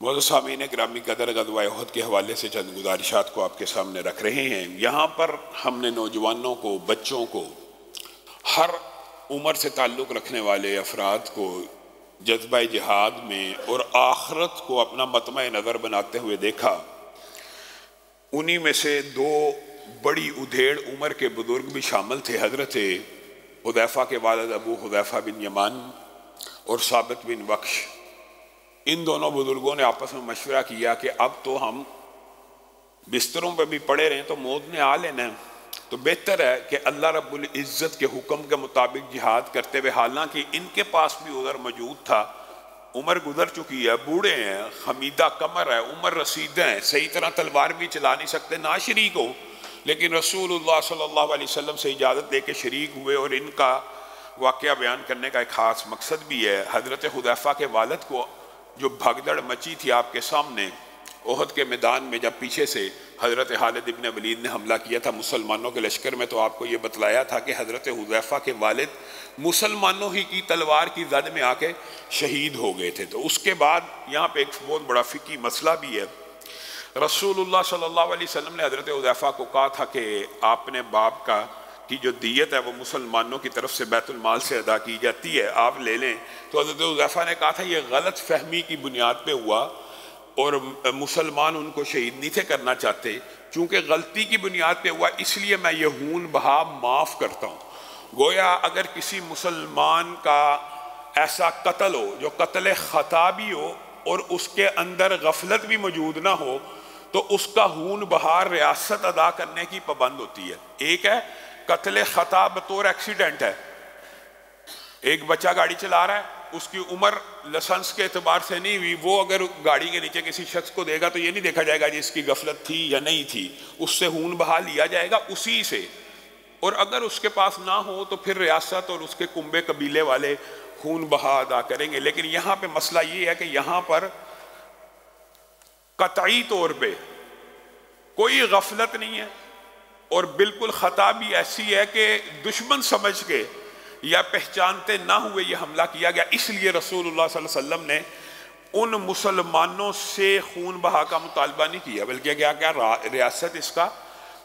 معزز سامعین گرامی قدر، غزوہ احد کے حوالے سے چند گزارشات کو آپ کے سامنے رکھ رہے ہیں۔ یہاں پر ہم نے نوجوانوں کو، بچوں کو، ہر عمر سے تعلق رکھنے والے افراد کو جذبہ جہاد میں اور آخرت کو اپنا مطمع نظر بناتے ہوئے دیکھا۔ انہی میں سے دو بڑی ادھیڑ عمر کے بزرگ بھی شامل تھے، حضرت حذیفہ کے والد ابو حذیفہ بن یمان اور ثابت بن بخش۔ ان دونوں بزرگوں نے آپس میں مشورہ کیا کہ اب تو ہم بستروں پہ بھی پڑے رہیں تو موت نے آ لینا، تو بہتر ہے کہ اللہ رب العزت کے حکم کے مطابق جہاد کرتے ہوئے، حالانکہ ان کے پاس بھی عذر موجود تھا، عمر گزر چکی ہے، بوڑھے ہیں، خمیدہ کمر ہے، عمر رسیدہ ہیں، صحیح طرح تلوار بھی چلا نہیں سکتے، نہ شریک ہو، لیکن رسول اللہ صلی اللہ علیہ وسلم سے اجازت لے کے شریک ہوئے۔ اور ان کا واقعہ بیان کرنے کا ایک خاص مقصد بھی ہے۔ حضرت حذیفہ کے والد کو جو بھگدڑ مچی تھی آپ کے سامنے احد کے میدان میں، جب پیچھے سے حضرت خالد ابن ولید نے حملہ کیا تھا مسلمانوں کے لشکر میں، تو آپ کو یہ بتلایا تھا کہ حضرت حذیفہ کے والد مسلمانوں ہی کی تلوار کی زد میں آ کے شہید ہو گئے تھے۔ تو اس کے بعد یہاں پہ ایک بہت بڑا فقہی مسئلہ بھی ہے۔ رسول اللہ صلی اللہ علیہ وسلم نے حضرت حذیفہ کو کہا تھا کہ آپ نے باپ کا کی جو دیت ہے وہ مسلمانوں کی طرف سے بیت المال سے ادا کی جاتی ہے، آپ لے لیں۔ تو حضرت حذیفہ نے کہا تھا یہ غلط فہمی کی بنیاد پہ ہوا اور مسلمان ان کو شہید نہیں تھے کرنا چاہتے، چونکہ غلطی کی بنیاد پہ ہوا اس لیے میں یہ خون بہا معاف کرتا ہوں۔ گویا اگر کسی مسلمان کا ایسا قتل ہو جو قتل خطا بھی ہو اور اس کے اندر غفلت بھی موجود نہ ہو، تو اس کا خون بہار ریاست ادا کرنے کی پابند ہوتی ہے۔ ایک ہے قتل خطا بطور ایکسیڈنٹ ہے، ایک بچہ گاڑی چلا رہا ہے، اس کی عمر لائسنس کے اعتبار سے نہیں ہوئی، وہ اگر گاڑی کے نیچے کسی شخص کو دے گا تو یہ نہیں دیکھا جائے گا جس کی غفلت تھی یا نہیں تھی، اس سے خون بہا لیا جائے گا اسی سے۔ اور اگر اس کے پاس نہ ہو تو پھر ریاست اور اس کے کنبے قبیلے والے خون بہا ادا کریں گے۔ لیکن یہاں پہ مسئلہ یہ ہے کہ یہاں پر قطعی طور پہ کوئی غفلت نہیں ہے، اور بالکل خطا بھی ایسی ہے کہ دشمن سمجھ کے یا پہچانتے نہ ہوئے یہ حملہ کیا گیا، اس لیے رسول اللہ صلی اللہ علیہ وسلم نے ان مسلمانوں سے خون بہا کا مطالبہ نہیں کیا، بلکہ کیا ریاست اس کا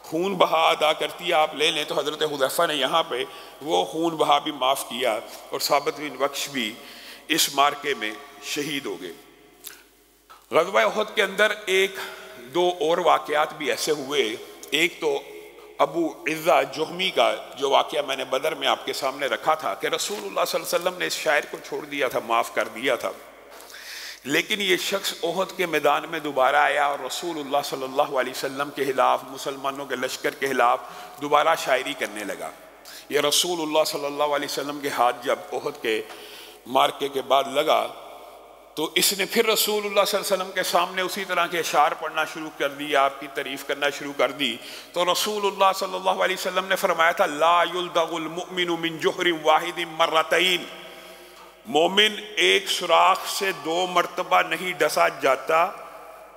خون بہا ادا کرتی ہے، آپ لے لیں۔ تو حضرت حذیفہ نے یہاں پہ وہ خون بہا بھی معاف کیا، اور ثابت بن بخش بھی اس مارکے میں شہید ہو گئے۔ غزوہ احد کے اندر ایک دو اور واقعات بھی ایسے ہوئے۔ ایک تو ابو عزہ جہمی کا جو واقعہ میں نے بدر میں آپ کے سامنے رکھا تھا کہ رسول اللہ صلی اللہ علیہ وسلم نے اس شاعر کو چھوڑ دیا تھا، معاف کر دیا تھا، لیکن یہ شخص احد کے میدان میں دوبارہ آیا اور رسول اللہ صلی اللہ علیہ وسلم کے خلاف، مسلمانوں کے لشکر کے خلاف دوبارہ شاعری کرنے لگا۔ یہ رسول اللہ صلی اللہ علیہ وسلم کے ہاتھ جب احد کے مارکے کے بعد لگا تو اس نے پھر رسول اللہ صلی اللہ علیہ وسلم کے سامنے اسی طرح کے اشعار پڑھنا شروع کر دی، آپ کی تعریف کرنا شروع کر دی۔ تو رسول اللہ صلی اللہ علیہ وسلم نے فرمایا تھا لا یلدغ المؤمن من جحر واحد مرتين، مومن ایک سوراخ سے دو مرتبہ نہیں ڈسا جاتا،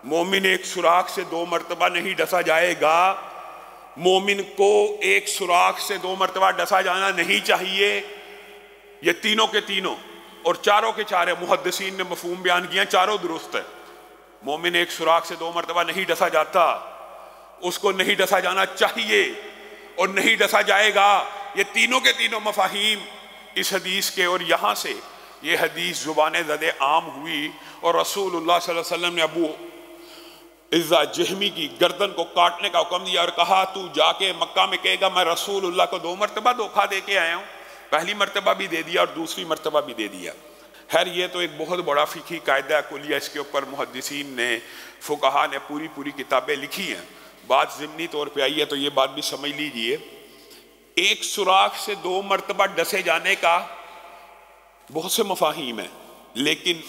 مومن ایک سوراخ سے دو مرتبہ نہیں ڈسا جائے گا، مومن کو ایک سوراخ سے دو مرتبہ ڈسا جانا نہیں چاہیے۔ یہ تینوں کے تینوں اور چاروں کے چارے محدثین نے مفہوم بیان کیا، چاروں درست ہے۔ مومن ایک سوراخ سے دو مرتبہ نہیں ڈسا جاتا، اس کو نہیں ڈسا جانا چاہیے اور نہیں ڈسا جائے گا، یہ تینوں کے تینوں مفاہیم اس حدیث کے، اور یہاں سے یہ حدیث زبان زد عام ہوئی، اور رسول اللہ صلی اللہ علیہ وسلم نے ابو عزہ جہمی کی گردن کو کاٹنے کا حکم دیا اور کہا تو جا کے مکہ میں کہے گا میں رسول اللہ کو دو مرتبہ دھوکہ دے کے آیا ہوں، پہلی مرتبہ بھی دے دیا اور دوسری مرتبہ بھی دے دیا۔ خیر یہ تو ایک بہت بڑا فقہی قاعدہ کلیہ، اس کے اوپر محدثین نے، فقہا نے پوری کتابیں لکھی ہیں، بات ضمنی طور پہ آئی ہے تو یہ بات بھی سمجھ لیجئے۔ ایک سوراخ سے دو مرتبہ ڈسے جانے کا بہت سے مفاہیم ہیں، لیکن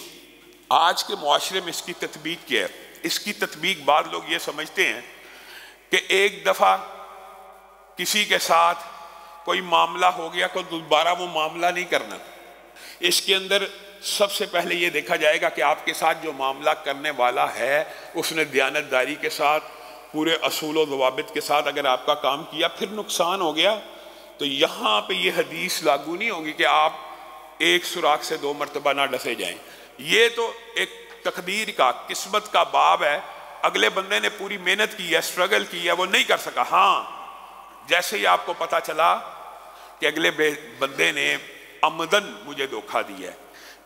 آج کے معاشرے میں اس کی تطبیق کیا ہے؟ اس کی تطبیق بعض لوگ یہ سمجھتے ہیں کہ ایک دفعہ کسی کے ساتھ کوئی معاملہ ہو گیا تو دوبارہ وہ معاملہ نہیں کرنا۔ اس کے اندر سب سے پہلے یہ دیکھا جائے گا کہ آپ کے ساتھ جو معاملہ کرنے والا ہے اس نے دیانت داری کے ساتھ، پورے اصول و ضوابط کے ساتھ اگر آپ کا کام کیا، پھر نقصان ہو گیا تو یہاں پہ یہ حدیث لاگو نہیں ہوگی کہ آپ ایک سوراخ سے دو مرتبہ نہ ڈسے جائیں۔ یہ تو ایک تقدیر کا، قسمت کا باب ہے. اگلے بندے نے پوری محنت کی ہے، اسٹرگل کی ہے، وہ نہیں کر سکا. ہاں جیسے ہی آپ کو پتا چلا کہ اگلے بندے نے عمدن مجھے دھوکہ دیا ہے،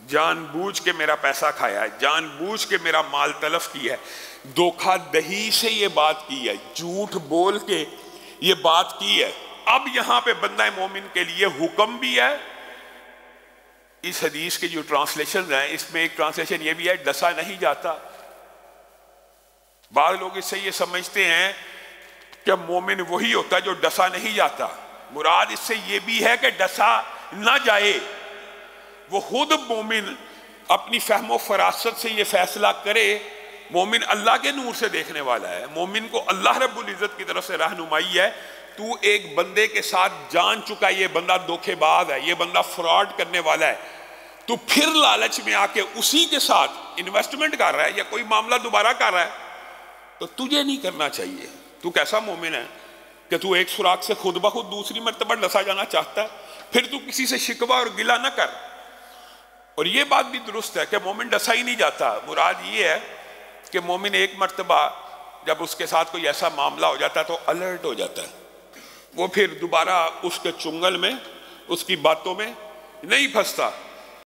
جان بوجھ کے میرا پیسہ کھایا ہے، جان بوجھ کے میرا مال تلف کیا ہے، دھوکہ دہی سے یہ بات کی ہے، جھوٹ بول کے یہ بات کی ہے. اب یہاں پہ بندہ مومن کے لیے حکم بھی ہے. اس حدیث کے جو ٹرانسلیشن ہیں، اس میں ایک ٹرانسلیشن یہ بھی ہے ڈسا نہیں جاتا. بعض لوگ اس سے یہ سمجھتے ہیں کہ مومن وہی ہوتا ہے جو ڈسا نہیں جاتا. مراد اس سے یہ بھی ہے کہ ڈسا نہ جائے. وہ خود مومن اپنی فہم و فراست سے یہ فیصلہ کرے. مومن اللہ کے نور سے دیکھنے والا ہے. مومن کو اللہ رب العزت کی طرف سے رہنمائی ہے. تو ایک بندے کے ساتھ جان چکا یہ بندہ دھوکے باز ہے، یہ بندہ فراڈ کرنے والا ہے، تو پھر لالچ میں آ کے اسی کے ساتھ انویسٹمنٹ کر رہا ہے یا کوئی معاملہ دوبارہ کر رہا ہے، تو تجھے نہیں کرنا چاہیے. تو کیسا مومن ہے کہ تو ایک سوراخ سے خود بخود دوسری مرتبہ ڈسا جانا چاہتا ہے؟ پھر تو کسی سے شکوہ اور گلہ نہ کر. اور یہ بات بھی درست ہے کہ مومن ڈسا ہی نہیں جاتا. مراد یہ ہے کہ مومن ایک مرتبہ جب اس کے ساتھ کوئی ایسا معاملہ ہو جاتا ہے تو الرٹ ہو جاتا ہے. وہ پھر دوبارہ اس کے چنگل میں، اس کی باتوں میں نہیں پھنستا.